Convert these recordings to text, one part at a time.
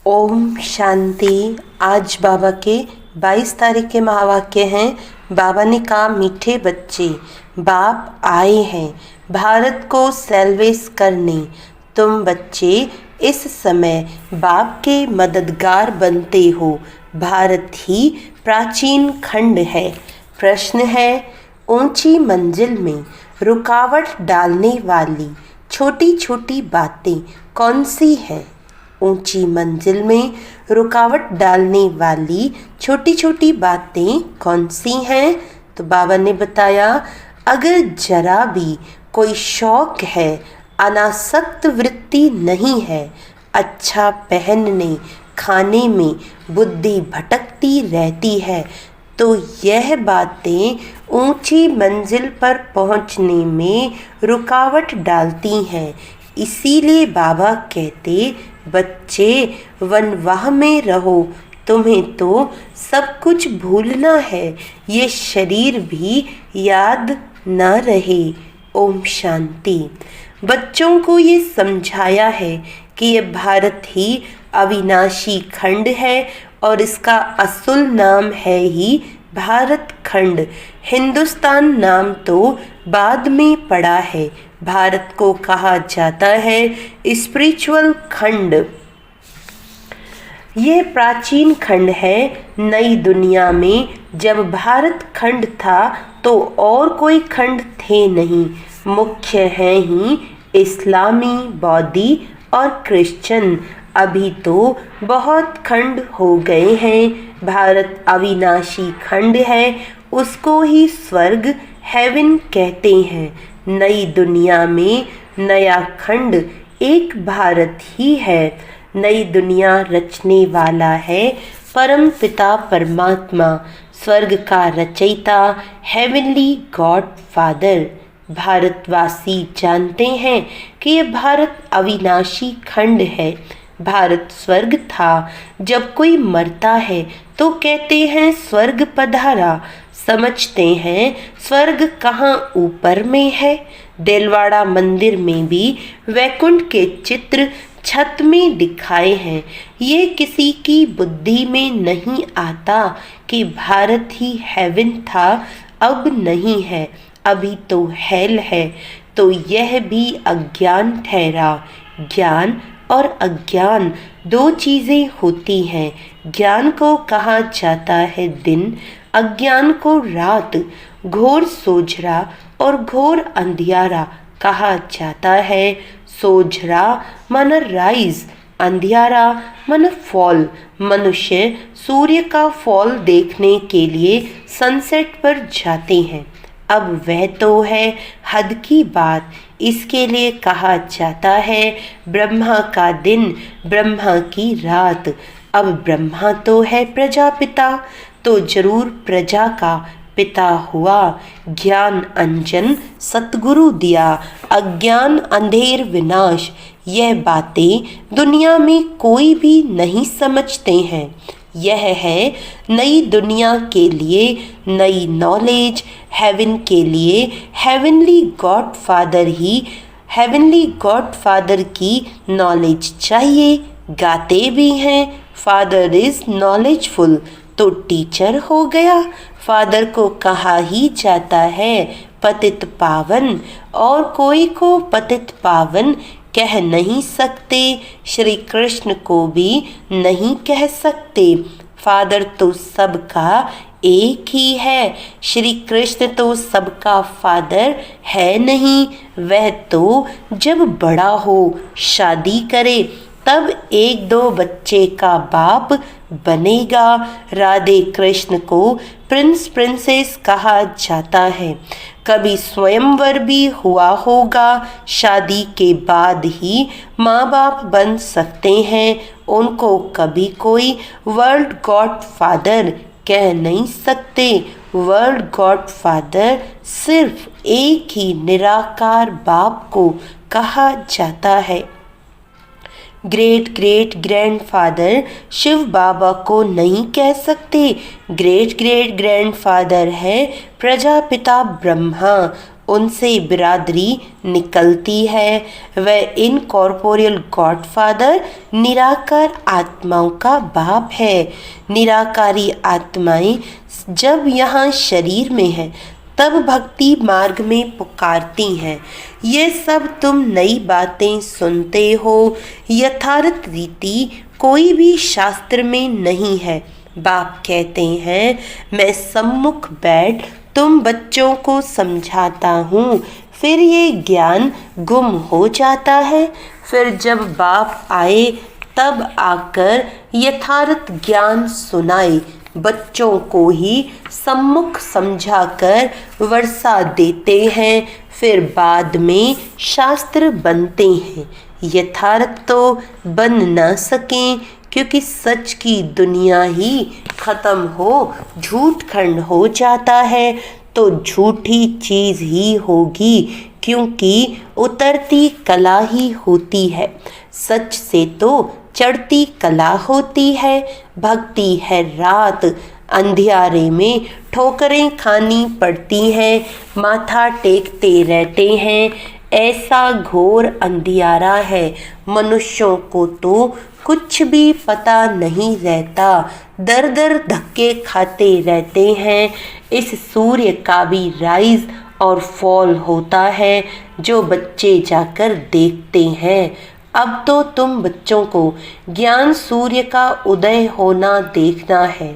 ओम शांति। आज बाबा के 22 तारीख के महावाक्य हैं। बाबा ने कहा, मीठे बच्चे, बाप आए हैं भारत को सेल्वेस करने। तुम बच्चे इस समय बाप के मददगार बनते हो। भारत ही प्राचीन खंड है। प्रश्न है, ऊंची मंजिल में रुकावट डालने वाली छोटी छोटी बातें कौन सी हैं? ऊंची मंजिल में रुकावट डालने वाली छोटी छोटी बातें कौन सी हैं? तो बाबा ने बताया, अगर जरा भी कोई शौक है, अनासक्त वृत्ति नहीं है, अच्छा पहनने खाने में बुद्धि भटकती रहती है, तो यह बातें ऊंची मंजिल पर पहुंचने में रुकावट डालती हैं। इसीलिए बाबा कहते, बच्चे वनवाह में रहो, तुम्हें तो सब कुछ भूलना है, ये शरीर भी याद न रहे। ओम शांति। बच्चों को ये समझाया है कि ये भारत ही अविनाशी खंड है और इसका असल नाम है ही भारत खंड। हिंदुस्तान नाम तो बाद में पड़ा है। भारत को कहा जाता है स्पिरिचुअल खंड। ये प्राचीन खंड है। नई दुनिया में जब भारत खंड था तो और कोई खंड थे नहीं। मुख्य हैं ही इस्लामी, बौद्धी और क्रिश्चियन। अभी तो बहुत खंड हो गए हैं। भारत अविनाशी खंड है, उसको ही स्वर्ग, हेवन कहते हैं। नई दुनिया में नया खंड एक भारत ही है। नई दुनिया रचने वाला है परम पिता परमात्मा, स्वर्ग का रचयिता, हेवनली गॉड फादर। भारतवासी जानते हैं कि यह भारत अविनाशी खंड है। भारत स्वर्ग था। जब कोई मरता है तो कहते हैं स्वर्ग पधारा। समझते हैं स्वर्ग कहाँ ऊपर में है। देलवाड़ा मंदिर में भी वैकुंठ के चित्र छत में दिखाए हैं। ये किसी की बुद्धि में नहीं आता कि भारत ही हेवन था, अब नहीं है, अभी तो हेल है। तो यह भी अज्ञान ठहरा। ज्ञान और अज्ञान दो चीज़ें होती हैं। ज्ञान को कहा जाता है दिन, अज्ञान को रात। घोर सोझरा और घोर अंधियारा कहा जाता है। सोझरा मन राइज, अंधियारा मन फॉल। मनुष्य सूर्य का फॉल देखने के लिए सनसेट पर जाते हैं। अब वह तो है हद की बात। इसके लिए कहा जाता है ब्रह्मा का दिन, ब्रह्मा की रात। अब ब्रह्मा तो है प्रजापिता, तो जरूर प्रजा का पिता हुआ। ज्ञान अंजन सतगुरु दिया, अज्ञान अंधेर विनाश। यह बातें दुनिया में कोई भी नहीं समझते हैं। यह है नई दुनिया के लिए नई नॉलेज। हेवन के लिए हेवनली गॉड फादर ही, हेवनली गॉड फादर की नॉलेज चाहिए। गाते भी हैं, फादर इज नॉलेजफुल, तो टीचर हो गया। फादर को कहा ही जाता है पतित पावन, और कोई को पतित पावन कह नहीं सकते। श्री कृष्ण को भी नहीं कह सकते। फादर तो सबका एक ही है। श्री कृष्ण तो सबका फादर है नहीं। वह तो जब बड़ा हो, शादी करे, तब एक दो बच्चे का बाप बनेगा। राधे कृष्ण को प्रिंस प्रिंसेस कहा जाता है। कभी स्वयंवर भी हुआ होगा। शादी के बाद ही माँ बाप बन सकते हैं। उनको कभी कोई वर्ल्ड गॉड फादर कह नहीं सकते। वर्ल्ड गॉड फादर सिर्फ एक ही निराकार बाप को कहा जाता है। ग्रेट ग्रेट ग्रैंडफादर शिव बाबा को नहीं कह सकते। ग्रेट ग्रेट ग्रैंडफादर है प्रजापिता ब्रह्मा। उनसे बिरादरी निकलती है। वह इनकॉर्पोरियल गॉडफादर निराकार आत्माओं का बाप है। निराकारी आत्माएं जब यहाँ शरीर में है तब भक्ति मार्ग में पुकारती हैं। ये सब तुम नई बातें सुनते हो, यथार्थ रीति कोई भी शास्त्र में नहीं है। बाप कहते हैं, मैं सम्मुख बैठ तुम बच्चों को समझाता हूँ। फिर ये ज्ञान गुम हो जाता है। फिर जब बाप आए तब आकर यथार्थ ज्ञान सुनाए। बच्चों को ही सम्मुख समझाकर वर्षा देते हैं। फिर बाद में शास्त्र बनते हैं। यथार्थ तो बन न सकें, क्योंकि सच की दुनिया ही खत्म हो झूठ खंड हो जाता है, तो झूठी चीज ही होगी, क्योंकि उतरती कला ही होती है। सच से तो चढ़ती कला होती है। भक्ति है रात, अंधियारे में ठोकरें खानी पड़ती हैं, माथा टेकते रहते हैं। ऐसा घोर अंधियारा है, मनुष्यों को तो कुछ भी पता नहीं रहता, दर दर धक्के खाते रहते हैं। इस सूर्य का भी राइज और फॉल होता है, जो बच्चे जाकर देखते हैं। अब तो तुम बच्चों को ज्ञान सूर्य का उदय होना देखना है।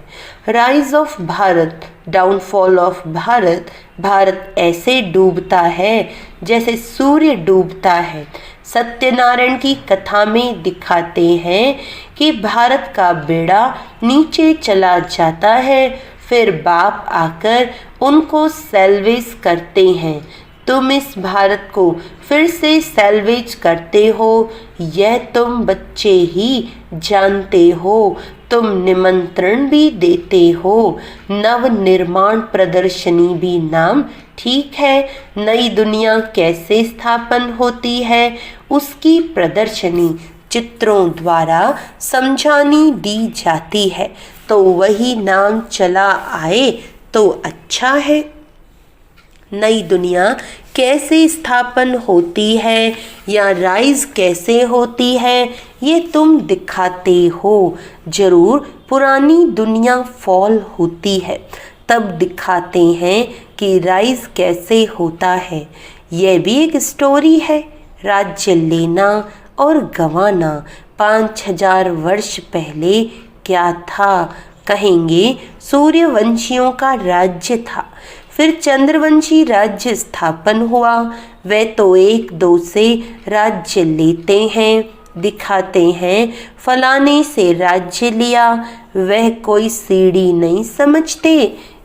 Rise of Bharat, downfall of Bharat. Bharat ऐसे डूबता है जैसे सूर्य डूबता है। सत्यनारायण की कथा में दिखाते हैं कि भारत का बेड़ा नीचे चला जाता है, फिर बाप आकर उनको सैल्वेज करते हैं। तुम इस भारत को फिर से सैल्वेज करते हो, यह तुम बच्चे ही जानते हो। तुम निमंत्रण भी देते हो, नव निर्माण प्रदर्शनी भी नाम ठीक है। नई दुनिया कैसे स्थापन होती है, उसकी प्रदर्शनी चित्रों द्वारा समझानी दी जाती है, तो वही नाम चला आए तो अच्छा है। नई दुनिया कैसे स्थापन होती है या राइज कैसे होती है, ये तुम दिखाते हो। जरूर पुरानी दुनिया फॉल होती है, तब दिखाते हैं कि राइज कैसे होता है। यह भी एक स्टोरी है। राज्य लेना और गंवाना 5000 वर्ष पहले क्या था? कहेंगे सूर्यवंशियों का राज्य था, फिर चंद्रवंशी राज्य स्थापन हुआ। वे तो एक दो से राज्य लेते हैं, दिखाते हैं फलाने से राज्य लिया। वह कोई सीढ़ी नहीं समझते,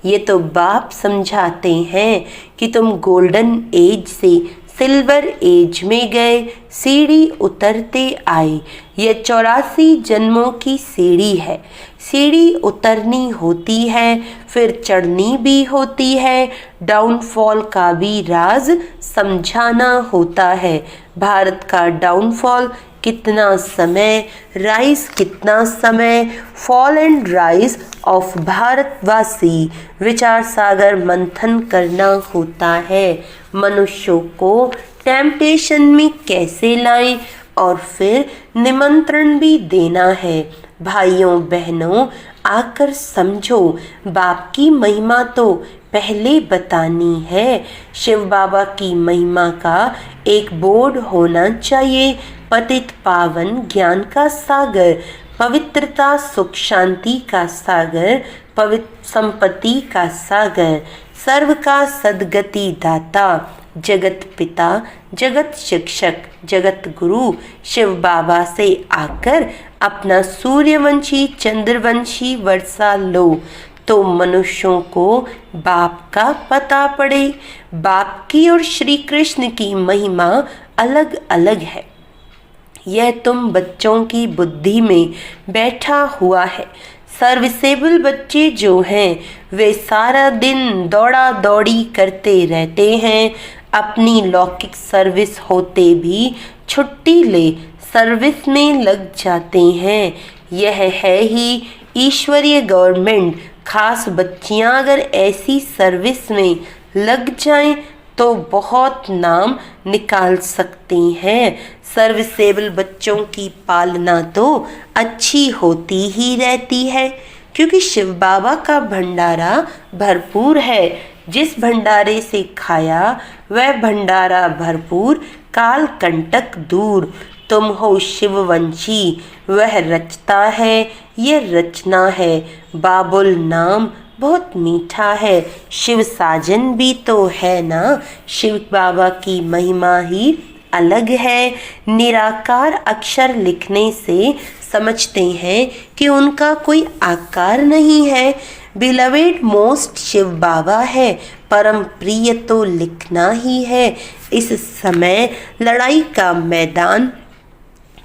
ये तो बाप समझाते हैं कि तुम गोल्डन एज से सिल्वर एज में गए, सीढ़ी उतरते आए। यह 84 जन्मों की सीढ़ी है। सीढ़ी उतरनी होती है, फिर चढ़नी भी होती है। डाउनफॉल का भी राज समझाना होता है। भारत का डाउनफॉल कितना समय, राइज कितना समय, फॉल एंड राइज ऑफ भारतवासी विचार सागर मंथन करना होता है। मनुष्यों को टेम्पटेशन में कैसे लाएं, और फिर निमंत्रण भी देना है। भाइयों बहनों, आकर समझो, बाप की महिमा तो पहले बतानी है। शिव बाबा की महिमा का एक बोर्ड होना चाहिए। पतित पावन ज्ञान का सागर, पवित्रता सुख शांति का सागर, पवित्र संपत्ति का सागर, सर्व का सदगति दाता, जगत पिता, जगत शिक्षक, जगत गुरु शिव बाबा से आकर अपना सूर्यवंशी चंद्रवंशी वर्षा लो, तो मनुष्यों को बाप का पता पड़े। बाप की और श्री कृष्ण की महिमा अलग अलग है। यह तुम बच्चों की बुद्धि में बैठा हुआ है। सर्विसेबल बच्चे जो हैं, वे सारा दिन दौड़ा दौड़ी करते रहते हैं। अपनी लौकिक सर्विस होते भी छुट्टी ले सर्विस में लग जाते हैं। यह है ही ईश्वरीय गवर्नमेंट। खास बच्चियां अगर ऐसी सर्विस में लग जाएं तो बहुत नाम निकाल सकते हैं। सर्विसेबल बच्चों की पालना तो अच्छी होती ही रहती है, क्योंकि शिव बाबा का भंडारा भरपूर है। जिस भंडारे से खाया वह भंडारा भरपूर, काल कंटक दूर। तुम हो शिववंशी, वह रचता है, ये रचना है। बाबुल नाम बहुत मीठा है, शिव साजन भी तो है ना। शिव बाबा की महिमा ही अलग है। निराकार अक्षर लिखने से समझते हैं कि उनका कोई आकार नहीं है। बिलवेड मोस्ट शिव बाबा है, परम प्रिय तो लिखना ही है। इस समय लड़ाई का मैदान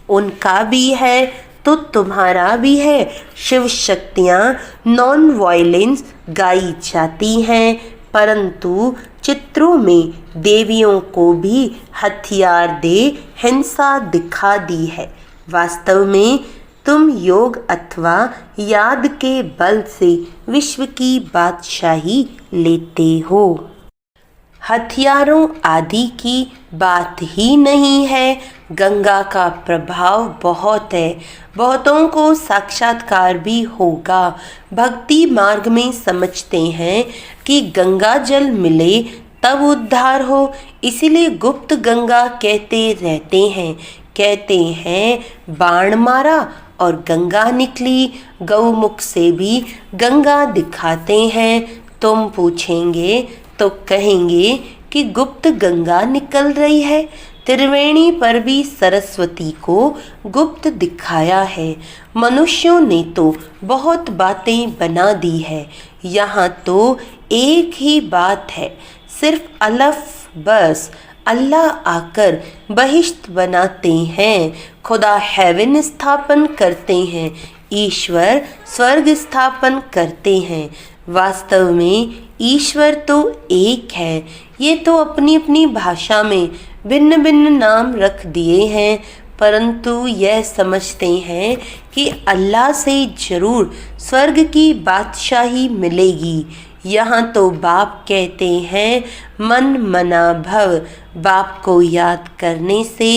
उनका भी है तो तुम्हारा भी है। शिव शक्तियाँ नॉन वायलेंस गाई जाती हैं, परंतु चित्रों में देवियों को भी हथियार दे हिंसा दिखा दी है। वास्तव में तुम योग अथवा याद के बल से विश्व की बादशाही लेते हो। हथियारों आदि की बात ही नहीं है। गंगा का प्रभाव बहुत है, बहुतों को साक्षात्कार भी होगा। भक्ति मार्ग में समझते हैं कि गंगा जल मिले तब उद्धार हो, इसीलिए गुप्त गंगा कहते रहते हैं। कहते हैं बाण मारा और गंगा निकली, गौमुख से भी गंगा दिखाते हैं। तुम पूछेंगे तो कहेंगे कि गुप्त गंगा निकल रही है। त्रिवेणी पर भी सरस्वती को गुप्त दिखाया है। मनुष्यों ने तो बहुत बातें बना दी है, यहाँ तो एक ही बात है, सिर्फ अलफ बस। अल्लाह आकर बहिश्त बनाते हैं, खुदा हेवन स्थापन करते हैं, ईश्वर स्वर्ग स्थापन करते हैं। वास्तव में ईश्वर तो एक है, ये तो अपनी अपनी भाषा में भिन्न भिन्न नाम रख दिए हैं, परंतु यह समझते हैं कि अल्लाह से जरूर स्वर्ग की बादशाही मिलेगी। यहाँ तो बाप कहते हैं मन मना भव, बाप को याद करने से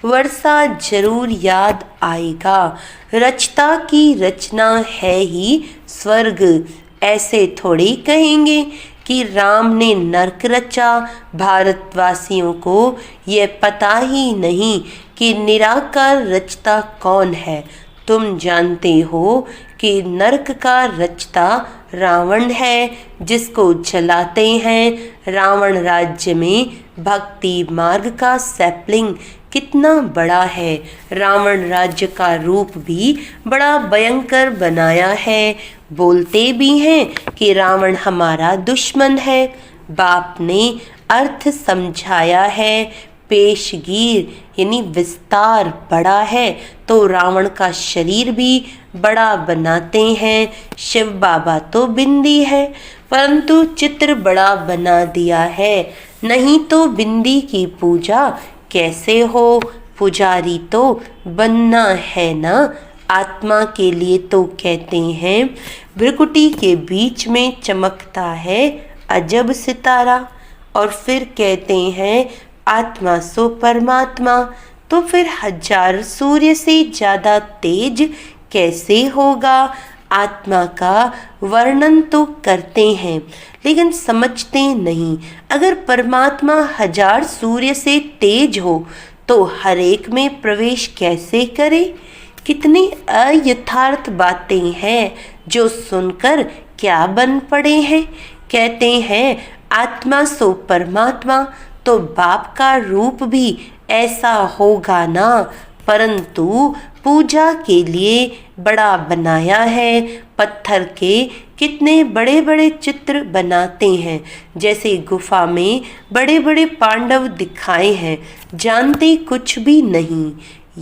वर्षा जरूर याद आएगा। रचता की रचना है ही स्वर्ग। ऐसे थोड़ी कहेंगे कि राम ने नरक रचा, भारतवासियों को यह पता ही नहीं कि निराकार रचता कौन है। तुम जानते हो कि नरक का रचता रावण है, जिसको जलाते हैं। रावण राज्य में भक्ति मार्ग का सैपलिंग कितना बड़ा है। रावण राज्य का रूप भी बड़ा भयंकर बनाया है। बोलते भी हैं कि रावण हमारा दुश्मन है। बाप ने अर्थ समझाया है, पेशगीर यानी विस्तार बड़ा है तो रावण का शरीर भी बड़ा बनाते हैं। शिव बाबा तो बिंदी है, परंतु चित्र बड़ा बना दिया है। नहीं तो बिंदी की पूजा कैसे हो, पुजारी तो बनना है ना। आत्मा के लिए तो कहते हैं भ्रिकुटी के बीच में चमकता है अजब सितारा, और फिर कहते हैं आत्मा सो परमात्मा। तो फिर 1000 सूर्य से ज़्यादा तेज कैसे होगा। आत्मा का वर्णन तो करते हैं लेकिन समझते नहीं। अगर परमात्मा 1000 सूर्य से तेज हो तो हर एक में प्रवेश कैसे करे। कितनी अयथार्थ बातें हैं जो सुनकर क्या बन पड़े हैं। कहते हैं आत्मा सो परमात्मा, तो बाप का रूप भी ऐसा होगा ना, परंतु पूजा के लिए बड़ा बनाया है। पत्थर के कितने बड़े बड़े चित्र बनाते हैं, जैसे गुफा में बड़े बड़े पांडव दिखाए हैं। जानते कुछ भी नहीं।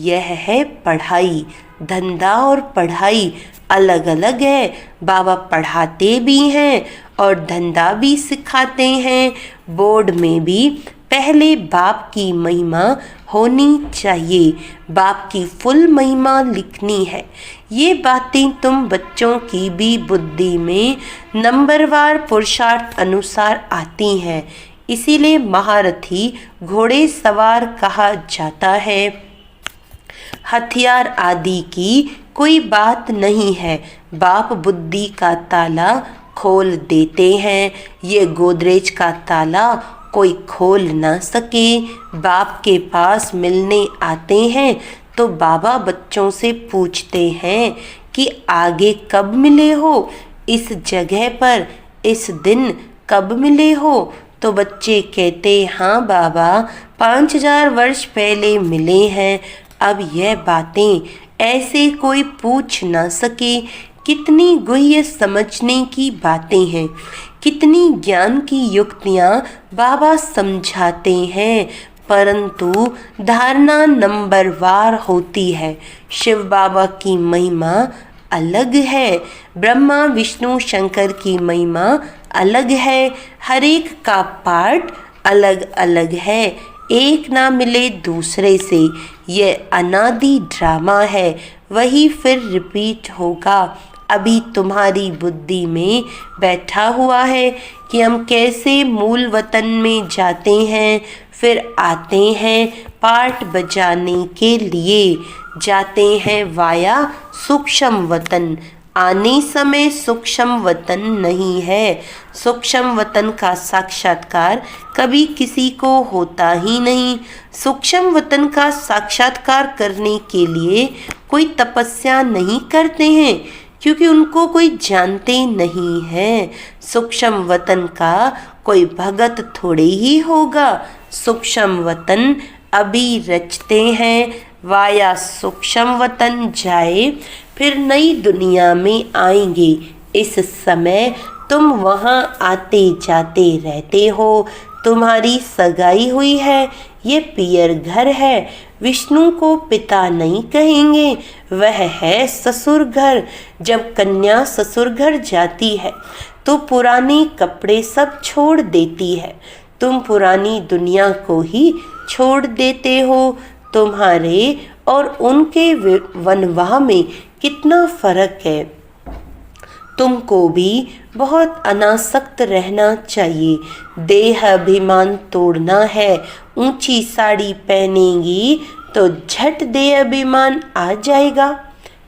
यह है पढ़ाई। धंधा और पढ़ाई अलग अलग है। बाबा पढ़ाते भी हैं और धंधा भी सिखाते हैं। बोर्ड में भी पहले बाप की महिमा होनी चाहिए, बाप की फुल महिमा लिखनी है। ये बातें तुम बच्चों की भी बुद्धि में नंबरवार पुरुषार्थ अनुसार आती हैं। इसीलिए महारथी घोड़े सवार कहा जाता है। हथियार आदि की कोई बात नहीं है, बाप बुद्धि का ताला खोल देते हैं। ये गोदरेज का ताला कोई खोल ना सके। बाप के पास मिलने आते हैं तो बाबा बच्चों से पूछते हैं कि आगे कब मिले हो, इस जगह पर इस दिन कब मिले हो। तो बच्चे कहते हाँ बाबा 5000 वर्ष पहले मिले हैं। अब यह बातें ऐसे कोई पूछ ना सके। कितनी गुह्य समझने की बातें हैं, कितनी ज्ञान की युक्तियाँ बाबा समझाते हैं, परंतु धारणा नंबरवार होती है। शिव बाबा की महिमा अलग है, ब्रह्मा विष्णु शंकर की महिमा अलग है। हर एक का पार्ट अलग अलग है, एक ना मिले दूसरे से। यह अनादि ड्रामा है, वही फिर रिपीट होगा। अभी तुम्हारी बुद्धि में बैठा हुआ है कि हम कैसे मूल वतन में जाते हैं, फिर आते हैं पार्ट बजाने के लिए, जाते हैं वाया सूक्ष्म वतन। आने समय सूक्ष्म वतन नहीं है। सूक्ष्म वतन का साक्षात्कार कभी किसी को होता ही नहीं। सूक्ष्म वतन का साक्षात्कार करने के लिए कोई तपस्या नहीं करते हैं, क्योंकि उनको कोई जानते नहीं है। सूक्ष्म वतन का कोई भगत थोड़े ही होगा। सूक्ष्म वतन अभी रचते हैं, वाया सूक्ष्म वतन जाए फिर नई दुनिया में आएंगे। इस समय तुम वहाँ आते जाते रहते हो। तुम्हारी सगाई हुई है, ये पियर घर है। विष्णु को पिता नहीं कहेंगे, वह है ससुर घर। जब कन्या ससुर घर जाती है तो पुराने कपड़े सब छोड़ देती है। तुम पुरानी दुनिया को ही छोड़ देते हो। तुम्हारे और उनके वनवाह में कितना फर्क है। तुमको भी बहुत अनासक्त रहना चाहिए। देह अभिमान तोड़ना है। ऊंची साड़ी पहनेंगी तो झट देह अभिमान आ जाएगा।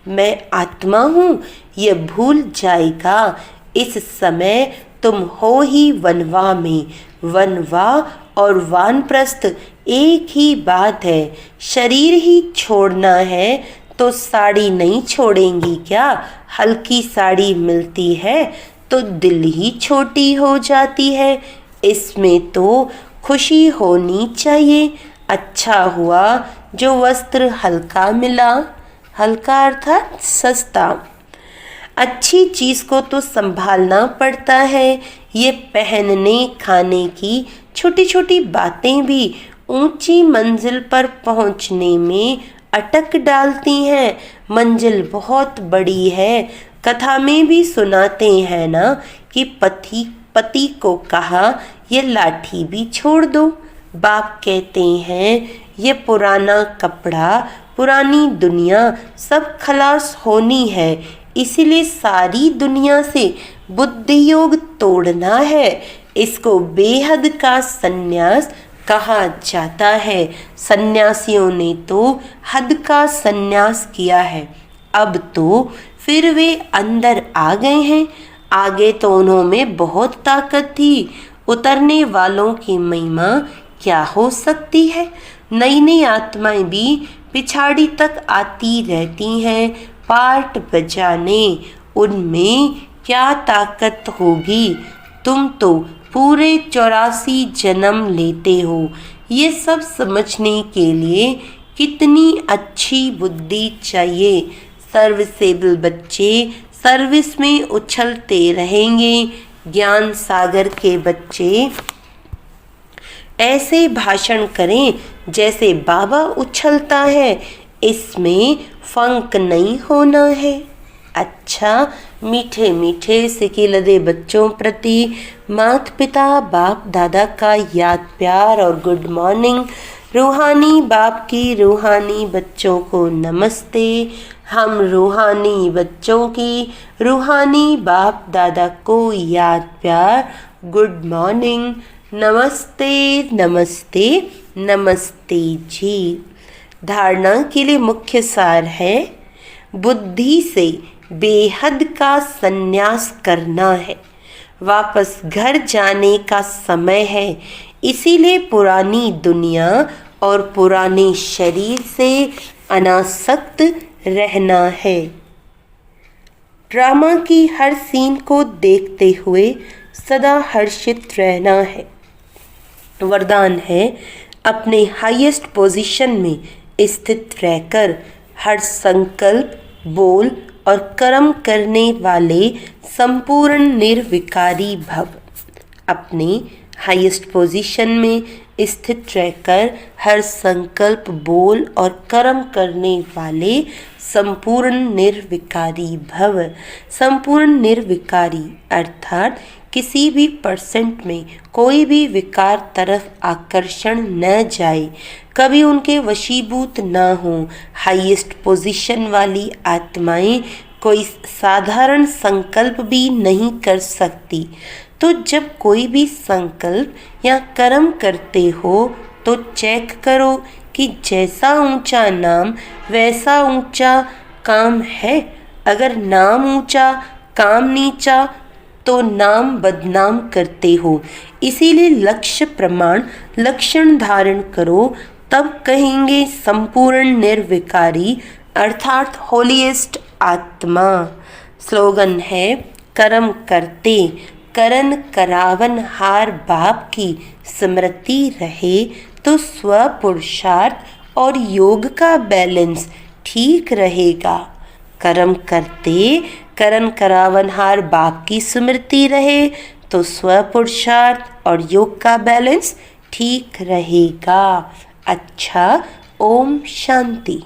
मैं आत्मा हूँ ये भूल जाएगा। इस समय तुम हो ही वनवाह में। वनवाह और वानप्रस्थ एक ही बात है। शरीर ही छोड़ना है तो साड़ी नहीं छोड़ेंगी क्या? हल्की साड़ी मिलती है तो दिल ही छोटी हो जाती है। इसमें तो खुशी होनी चाहिए। अच्छा हुआ जो वस्त्र हल्का मिला। हल्का अर्थात सस्ता। अच्छी चीज़ को तो संभालना पड़ता है। ये पहनने खाने की छोटी छोटी बातें भी ऊंची मंजिल पर पहुंचने में अटक डालती हैं। मंजिल बहुत बड़ी है। कथा में भी सुनाते हैं ना कि पति को कहा ये लाठी भी छोड़ दो। बाप कहते हैं ये पुराना कपड़ा, पुरानी दुनिया सब खलास होनी है। इसीलिए सारी दुनिया से बुद्धि योग तोड़ना है। इसको बेहद का संन्यास कहा जाता है। सन्यासियों ने तो हद का संन्यास किया है। अब तो फिर वे अंदर आ गए हैं। आगे तो उन्होंने बहुत ताकत थी। उतरने वालों की महिमा क्या हो सकती है। नई नई आत्माएं भी पिछाड़ी तक आती रहती हैं पार्ट बजाने। उनमें क्या ताकत होगी। तुम तो पूरे 84 जन्म लेते हो। ये सब समझने के लिए कितनी अच्छी बुद्धि चाहिए। सर्विसेबल बच्चे सर्विस में उछलते रहेंगे। ज्ञान सागर के बच्चे ऐसे भाषण करें जैसे बाबा उछलता है। इसमें फंक नहीं होना है। अच्छा, मीठे मीठे सिकिलदे बच्चों प्रति माता पिता बाप दादा का याद प्यार और गुड मॉर्निंग। रूहानी बाप की रूहानी बच्चों को नमस्ते। हम रूहानी बच्चों की रूहानी बाप दादा को याद प्यार गुड मॉर्निंग। नमस्ते नमस्ते नमस्ते जी। धारणा के लिए मुख्य सार है, बुद्धि से बेहद का संन्यास करना है, वापस घर जाने का समय है। इसीलिए पुरानी दुनिया और पुराने शरीर से अनासक्त रहना है। ड्रामा की हर सीन को देखते हुए सदा हर्षित रहना है। वरदान है, अपने हाईएस्ट पोजीशन में स्थित रहकर हर संकल्प, बोल और कर्म करने वाले संपूर्ण निर्विकारी भव। अपने हाईएस्ट पोजीशन में स्थित रहकर हर संकल्प, बोल और कर्म करने वाले संपूर्ण निर्विकारी भव। संपूर्ण निर्विकारी अर्थात किसी भी परसेंट में कोई भी विकार तरफ आकर्षण न जाए, कभी उनके वशीभूत न हो। हाईएस्ट पोजीशन वाली आत्माएं कोई साधारण संकल्प भी नहीं कर सकती। तो जब कोई भी संकल्प या कर्म करते हो तो चेक करो कि जैसा ऊंचा नाम वैसा ऊंचा काम है। अगर नाम ऊंचा काम नीचा तो नाम बदनाम करते हो। इसीलिए लक्ष्य प्रमाण लक्षण धारण करो, तब कहेंगे संपूर्ण निर्विकारी अर्थात होलीएस्ट आत्मा। स्लोगन है, कर्म करते करन करावन हार बाप की स्मृति रहे तो स्व पुरुषार्थ और योग का बैलेंस ठीक रहेगा। कर्म करते करन करावनहार बाप की स्मृति रहे तो स्व पुरुषार्थ और योग का बैलेंस ठीक रहेगा। अच्छा, ओम शांति।